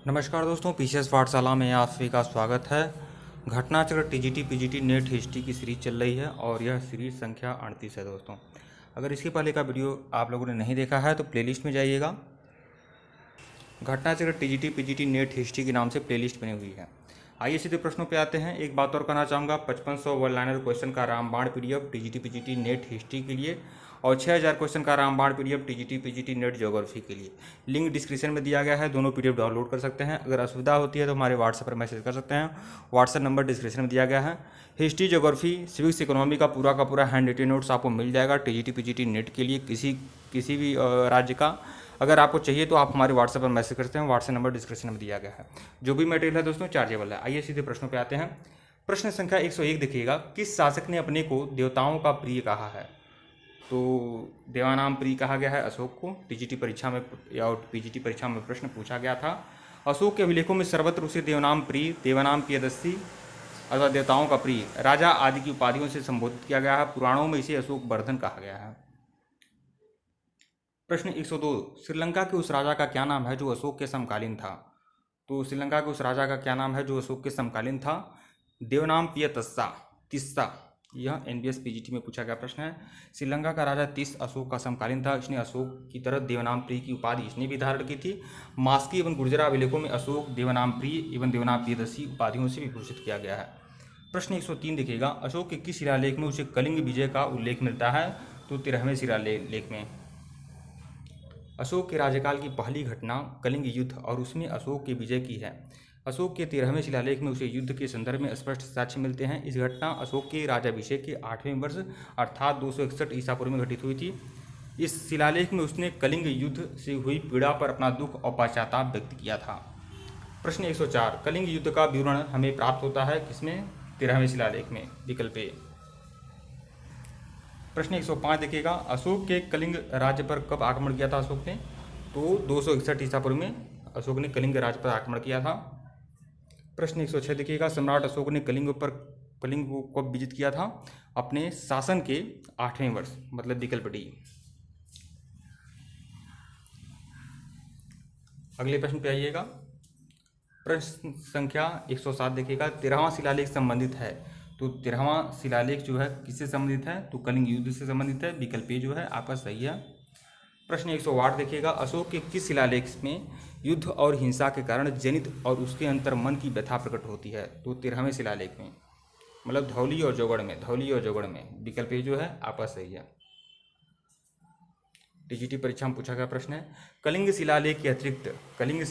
नमस्कार दोस्तों, पीसीएस पाठशाला में आप सभी का स्वागत है। Ghatnachakra TGT PGT net history की सीरीज चल रही है और यह सीरीज संख्या 38 है। दोस्तों, अगर इसके पहले का वीडियो आप लोगों ने नहीं देखा है तो प्लेलिस्ट में जाइएगा। Ghatnachakra TGT PGT net history के नाम से प्लेलिस्ट बनी हुई है। आइए सीधे प्रश्नों पे आते हैं। एक बात और कहना चाहूँगा, 5500 वन लाइनर क्वेश्चन का रामबाण PDF TGT PGT net history के लिए और 6000 क्वेश्चन का रामबाण PDF TGT PGT net geography के लिए लिंक डिस्क्रिप्शन में दिया गया है। दोनों पीडीएफ डाउनलोड कर सकते हैं। अगर असुविधा होती है तो हमारे व्हाट्सएप पर मैसेज कर सकते हैं। व्हाट्सएप नंबर डिस्क्रिप्शन में दिया गया है। हिस्ट्री, ज्योग्राफी, सिविक्स, इकोनॉमी का पूरा हैंड रिटेन नोट्स आपको मिल जाएगा टीजीटी पीजीटी नेट के लिए किसी भी राज्य का। अगर आपको चाहिए तो आप हमारे व्हाट्सएप पर मैसेज करते हैं। व्हाट्सएप नंबर डिस्क्रिप्शन में दिया गया है। जो भी मटेरियल है दोस्तों चार्जेबल है। आइए सीधे प्रश्नों पे आते हैं। प्रश्न संख्या 101 देखिएगा, किस शासक ने अपने को देवताओं का प्रिय कहा है? तो देवानाम प्रिय कहा गया है अशोक को। टीजीटी परीक्षा में या पीजीटी परीक्षा में प्रश्न पूछा गया था। अशोक के अभिलेखों में सर्वत्र उसे देवनाम प्रिय, देवानाम प्रियदर्शी अथवा देवताओं का प्रिय, राजा आदि की उपाधियों से संबोधित किया गया है। पुराणों में इसे अशोक वर्धन कहा गया है। प्रश्न 102, श्रीलंका के उस राजा का क्या नाम है जो अशोक के समकालीन था? तो श्रीलंका के उस राजा का क्या नाम है जो अशोक के समकालीन था? देवनाम पियतस्सा तिस्सा। यह एनबीएस पीजीटी में पूछा गया प्रश्न है। श्रीलंका का राजा तिस अशोक का समकालीन था। इसने अशोक की तरह देवनाम प्रिय की उपाधि इसने भी धारण की थी। मास्की एवं गुर्जरा अभिलेखों में अशोक देवनाम प्रिय एवं देवनाम प्रियदर्शी उपाधियों से विभूषित किया गया है। प्रश्न 103 देखिएगा, अशोक के किस शिलालेख में उसे कलिंग विजय का उल्लेख मिलता है? तो 13वें शिलालेख में। अशोक के राज्यकाल की पहली घटना कलिंग युद्ध और उसमें अशोक के विजय की है। अशोक के 13वें शिलालेख में उसे युद्ध के संदर्भ में स्पष्ट साक्ष्य मिलते हैं। इस घटना अशोक के राज्याभिषेक के 8वें वर्ष अर्थात 261 ईसा पूर्व में घटित हुई थी। इस शिलालेख में उसने कलिंग युद्ध से हुई पीड़ा पर अपना दुख और पश्चाताप व्यक्त किया था। प्रश्न 104, कलिंग युद्ध का विवरण हमें प्राप्त होता है किसमें? 13वें शिलालेख में। विकल्प ए। प्रश्न 105 देखिएगा, अशोक के कलिंग राज्य पर कब आक्रमण किया था अशोक ने? तो 261 ईसा पूर्व में अशोक ने कलिंग राज्य पर आक्रमण किया था। प्रश्न 106 देखिएगा, सम्राट अशोक ने कलिंग को कब विजित किया था? अपने शासन के 8वें वर्ष, मतलब विकल्प डी। अगले प्रश्न पे आइएगा। प्रश्न संख्या 107 देखिएगा, 13वां शिलालेख संबंधित है। तो 13वां शिलालेख जो है किससे संबंधित है? तो कलिंग युद्ध से संबंधित है। विकल्प ए जो है आपका सही है। प्रश्न 108 देखिएगा, अशोक के किस शिलालेख में युद्ध और हिंसा के कारण जनित और उसके अंतर मन की व्यथा प्रकट होती है? तो 13वें शिलालेख में, मतलब धौली और जौगढ़ में। विकल्प ए जो है आपका सही है। टीजीटी परीक्षा में पूछा गया प्रश्न है, कलिंग शिलालेख के अतिरिक्त कलिंग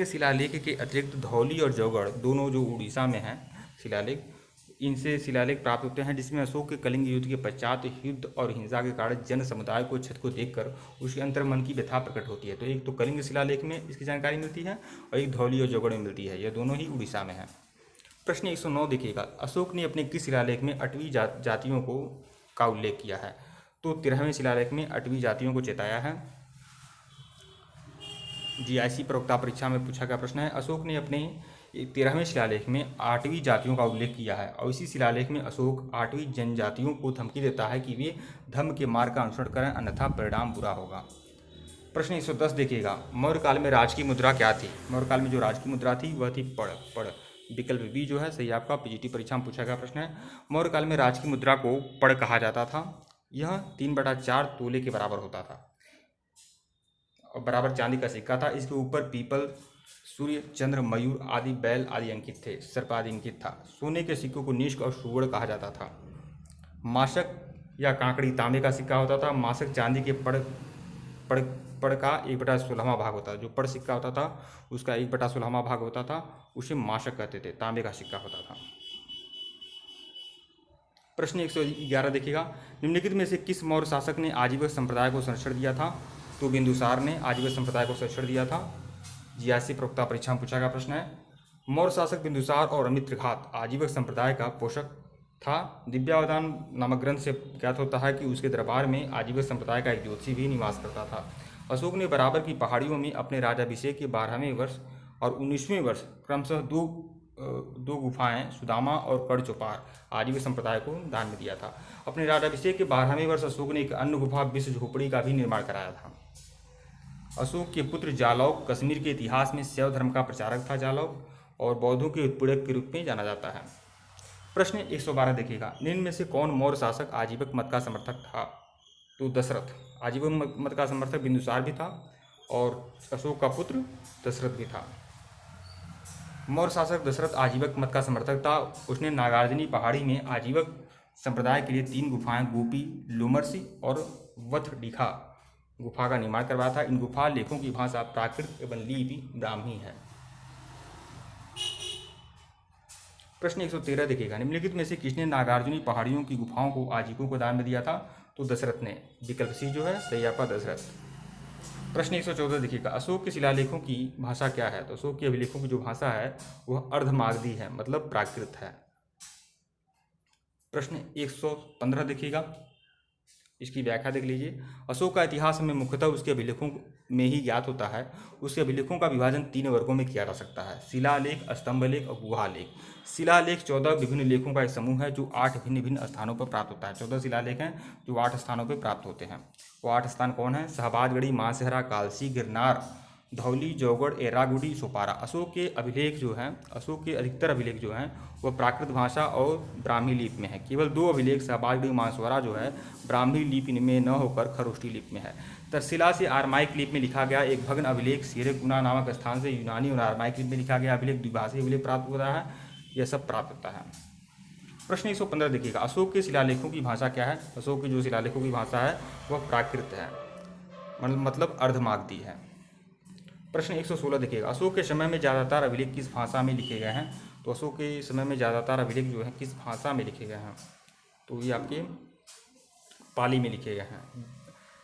शिलालेख के अतिरिक्त धौली और जौगढ़ दोनों जो उड़ीसा में हैं शिलालेख, इनसे शिलालेख प्राप्त होते हैं जिसमें अशोक के कलिंग युद्ध के पश्चात युद्ध और हिंसा के कारण जन समुदाय को क्षत को देखकर उसके अंतर मन की व्यथा प्रकट होती है। तो एक तो कलिंग शिलालेख में इसकी जानकारी मिलती है और एक धौली और जौगढ़ में मिलती है। यह दोनों ही उड़ीसा में है। प्रश्न 109 देखिएगा, अशोक ने अपने किस शिलालेख में 8वीं जातियों का उल्लेख किया है? तो 13वें शिलालेख में 8वीं जातियों को चेताया है। जीआईसी प्रवक्ता परीक्षा में पूछा गया प्रश्न है, अशोक ने अपने 13वें शिलालेख में 8वीं जातियों का उल्लेख किया है और इसी शिलालेख में अशोक 8वीं जनजातियों को धमकी देता है कि वे धर्म के मार्ग का अनुसरण करें अन्यथा परिणाम बुरा होगा। प्रश्न 110 देखिएगा, मौर्य काल में राज की मुद्रा क्या थी? मौर्य काल में जो राज की मुद्रा थी वह थी पड़। विकल्प बी जो है सही आपका। पीजीटी परीक्षा में पूछा गया प्रश्न है, मौर्य काल में राज की मुद्रा को पड़ कहा जाता था। यह 3/4 तोले के बराबर होता था और बराबर चांदी का सिक्का था। इसके ऊपर पीपल, सूर्य, चंद्र, मयूर आदि, बैल आदि अंकित थे, सर्प आदि अंकित था। सोने के सिक्कों को निष्क और सुवर्ण कहा जाता था। माशक या कांकड़ी तांबे का सिक्का होता था। माशक चांदी के पड़ का 1/16वां भाग होता था। जो पड़ सिक्का होता था उसका 1/16वां भाग होता था, उसे माशक कहते थे। तांबे का सिक्का होता था। प्रश्न 111 देखिएगा, निम्नलिखित में से किस मौर्य शासक ने आजीविक संप्रदाय को संरक्षण दिया था? तो बिंदुसार ने आजीविक संप्रदाय को संरक्षण दिया था। जीआईसी प्रवक्ता परीक्षा में पूछा गया प्रश्न है, मौर्य शासक बिंदुसार और अमित्रघात आजीविक संप्रदाय का पोषक था। दिव्यावधान नामक ग्रंथ से ज्ञात होता है कि उसके दरबार में आजीविक संप्रदाय का एक ज्योतिषी भी निवास करता था। अशोक ने बराबर की पहाड़ियों में अपने राज्याभिषेक के 12वें वर्ष और 19वें वर्ष क्रमशः 2 दो गुफाएं सुदामा और कड़चुपार आजीव संप्रदाय को दान में दिया था। अपने राज्याभिषेक के 12वें वर्ष अशोक ने एक अन्य गुफा विश्व झोपड़ी का भी निर्माण कराया था। अशोक के पुत्र जालौक कश्मीर के इतिहास में शैव धर्म का प्रचारक था। जालौक और बौद्धों के उत्पीड़क के रूप में जाना जाता है। प्रश्न 112 देखिएगा, निम्न में से कौन मौर्य शासक आजीवक मत का समर्थक था? तो दशरथ। आजीवक मत का समर्थक बिंदुसार भी था और अशोक का पुत्र दशरथ भी था। मौर्य शासक दशरथ आजीवक मत का समर्थक था। उसने नागार्जुनी पहाड़ी में आजीवक संप्रदाय के लिए 3 गुफाएं गोपी, लोमर्सी और वथडीखा गुफा का निर्माण करवाया था। इन गुफा लेखों की भाषा प्राकृत एवं लिपि ब्राह्मी है। प्रश्न 113 देखिएगा, निम्नलिखित में से किसने नागार्जुनी पहाड़ियों की गुफाओं को आजीवकों को दान में दिया था? तो दशरथ ने। विकल्प सी जो है सही आपका दशरथ। प्रश्न 114 देखिएगा, अशोक के शिलालेखों की भाषा क्या है? तो अशोक के अभिलेखों की जो भाषा है वह अर्धमागधी है, मतलब प्राकृत है। प्रश्न 115 देखिएगा, इसकी व्याख्या देख लीजिए। अशोक का इतिहास हमें मुख्यतः उसके अभिलेखों में ही ज्ञात होता है। उसके अभिलेखों का विभाजन 3 वर्गों में किया जा सकता है, शिलालेख, स्तंभलेख और गुहालेख। शिलालेख 14 विभिन्न लेखों का एक समूह है जो 8 भिन्न भिन्न स्थानों पर प्राप्त होता है। 14 शिलालेख हैं जो 8 स्थानों पर प्राप्त होते हैं। वो 8 स्थान कौन है? शाहबाजगढ़ी, मानसेहरा, कालसी, गिरनार, धौली, जौगढ़, एरागुडी, सोपारा। अशोक के अभिलेख जो हैं, अशोक के अधिकतर अभिलेख जो हैं वह प्राकृत भाषा और ब्राह्मी लिपि में है। केवल 2 अभिलेख शाहबाजगढ़ी, मानसेहरा जो है ब्राह्मी लिपि में न होकर खरोष्ठी लिपि में है। तक्षशिला से आरमाइक लिपि में लिखा गया एक भग्न अभिलेख सिरेकुना नामक स्थान से यूनानी और आरमाइक लिपि में लिखा गया अभिलेख, द्विभाषी अभिलेख प्राप्त होता है। यह सब प्राप्त होता है। प्रश्न 115 देखिएगा, अशोक के शिलालेखों की भाषा क्या है? अशोक के जो शिलालेखों की भाषा है वह प्राकृत है, मतलब अर्धमागधी है। प्रश्न 116 देखिएगा, अशोक के समय में ज़्यादातर अभिलेख किस भाषा में लिखे गए हैं? तो अशोक के समय में ज़्यादातर अभिलेख जो है किस भाषा में लिखे गए हैं? तो ये आपके पाली में लिखे गए हैं,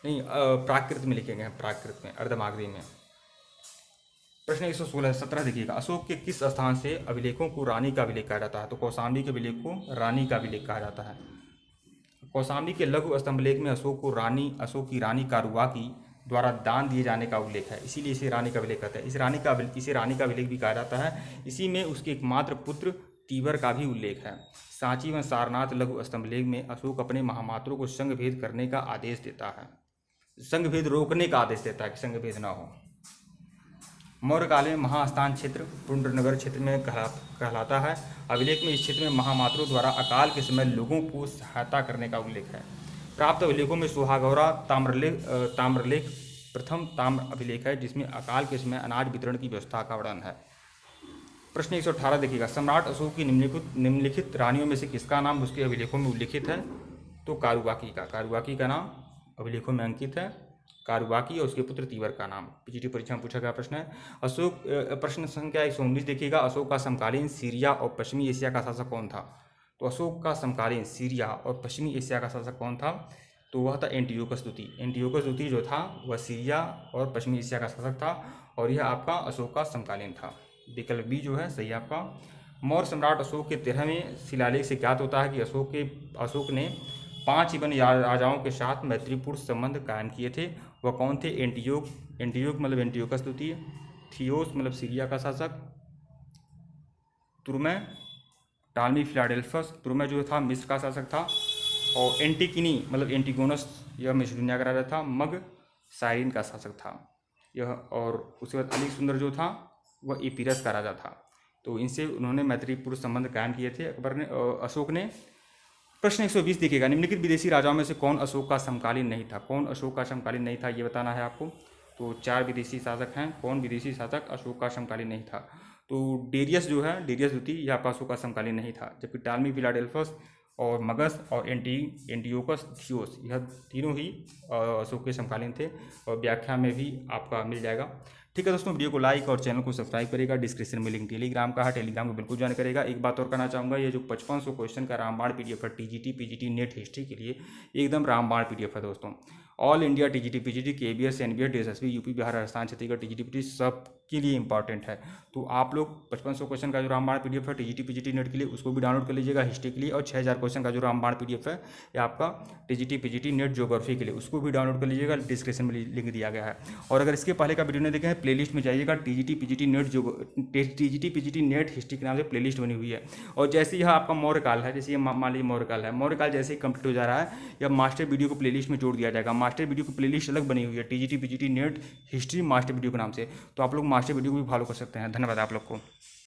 नहीं प्राकृत में लिखे गए हैं, प्राकृत में, अर्धमागधी में। प्रश्न 117 देखिएगा, अशोक के किस स्थान से अभिलेखों को रानी का अभिलेख कहा जाता है? तो कौशाम्बी के अभिलेख को रानी का अभिलेख कहा जाता है। कौशाम्बी के लघु स्तंभलेख में अशोक की रानी कारुवाकी द्वारा दान दिए जाने का उल्लेख है, इसीलिए इसे रानी का अभिलेख कहते हैं। इसे रानी का अभिलेख भी कहा जाता है। इसी में उसके एकमात्र पुत्र तीवर का भी उल्लेख है। सांची व सारनाथ लघु स्तंभलेख में अशोक अपने महामात्रों को संघभेद करने का आदेश देता है, संघभेद रोकने का आदेश देता है कि संघभेद न हो। मौर्य काल में महास्थान क्षेत्र पुंडरनगर क्षेत्र में कहलाता है। अभिलेख में इस क्षेत्र में महामात्रों द्वारा अकाल के समय लोगों को सहायता करने का उल्लेख है। प्राप्त अभिलेखों में सुहागौरा ताम्रलेख प्रथम ताम्र अभिलेख है, जिसमें अकाल के समय अनाज वितरण की व्यवस्था का वर्णन है। प्रश्न 118 देखिएगा, सम्राट अशोक की निम्नलिखित रानियों में से किसका नाम उसके अभिलेखों में उल्लिखित है? तो कारुवाकी का नाम अभिलेखों में अंकित है। कारुवाकी और उसके पुत्र तीवर का नाम पीजीटी परीक्षा में पूछा गया प्रश्न है। अशोक प्रश्न संख्या 119 देखिएगा, अशोक का समकालीन सीरिया और पश्चिमी एशिया का शासक कौन था? तो अशोक का समकालीन सीरिया और पश्चिमी एशिया का शासक कौन था? तो वह था एंटियोकस द्वितीय। एंटियोकस द्वितीय जो था वह सीरिया और पश्चिमी एशिया का शासक था और यह आपका अशोक का समकालीन था। विकल्प बी जो है सही आपका। मौर्य सम्राट अशोक के 13वें शिलालेख से ज्ञात होता है कि अशोक ने 5 यवन राजाओं के साथ मैत्रीपूर्ण संबंध कायम किए थे। वह कौन थे? एंटियोक मतलब एंटियोकस द्वितीय, थियोस मतलब सीरिया का शासक, तुर्मै टालमी फिलाडेल्फस, तुर्मै जो था मिस्र का शासक था, और एंटिकिनी मतलब एंटिगोनस यह मैसिडोनिया का राजा था, मग साइरिन का शासक था यह, और उसके बाद अली सुंदर जो था वह एपीरस का राजा था। तो इनसे उन्होंने मैत्रीपूर्ण संबंध कायम किए थे अशोक ने। प्रश्न 120 देखिएगा, निम्नलिखित विदेशी राजाओं में से कौन अशोक का समकालीन नहीं था? कौन अशोक का समकालीन नहीं था ये बताना है आपको। तो 4 विदेशी शासक हैं। कौन विदेशी शासक अशोक का समकालीन नहीं था? तो डेरियस जो है, डेरियस द्वितीय यह आपका अशोक का समकालीन नहीं था, जबकि टालमी फिलाडेल्फस और मगस और एंटियोकस थियोस यह तीनों ही अशोक के समकालीन थे, और व्याख्या में भी आपका मिल जाएगा। ठीक है दोस्तों, वीडियो को लाइक और चैनल को सब्सक्राइब करेगा। डिस्क्रिप्शन में लिंक टेलीग्राम का है, टेलीग्राम को बिल्कुल ज्वाइन करेगा। एक बात और करना चाहूँगा, ये जो 5500 क्वेश्चन का रामबाण पीडीएफ है टीजीटी पीजीटी नेट हिस्ट्री के लिए एकदम रामबाण पीडीएफ है दोस्तों। All India TGT PGT KBS NBS SSB UP Bihar Rajasthan Chhattisgarh TGT सब के लिए इंपॉर्टेंट है। तो आप लोग 5500 क्वेश्चन का जो रामबाण पीडीएफ है टीजीटी पीजीटी नेट के लिए उसको भी डाउनलोड कर लीजिएगा हिस्ट्री के लिए, और 6000 क्वेश्चन का जो रामबाण पीडीएफ है ये आपका टीजीटी पीजीटी नेट ज्योग्राफी के लिए, उसको भी डाउनलोड कर लीजिएगा, डिस्क्रिप्शन में लिंक दिया गया है। और अगर इसके पहले का वीडियो नहीं देखे हैं, प्लेलिस्ट में जाइएगा, टीजीटी पीजीटी नेट हिस्ट्री के नाम से प्लेलिस्ट बनी हुई है। और जैसे यह आपका मौर्य काल है, जैसे ये मान लीजिए मौर्य काल है, मौर्य काल जैसे ही कंप्लीट हो जा रहा है या मास्टर वीडियो को प्लेलिस्ट में जोड़ दिया जाएगा। मास्टर वीडियो की प्लेलिस्ट अलग बनी हुई है TGT PGT net history master video के नाम से, तो आप लोग मास्टर वीडियो को भी फॉलो कर सकते हैं। धन्यवाद आप लोग को।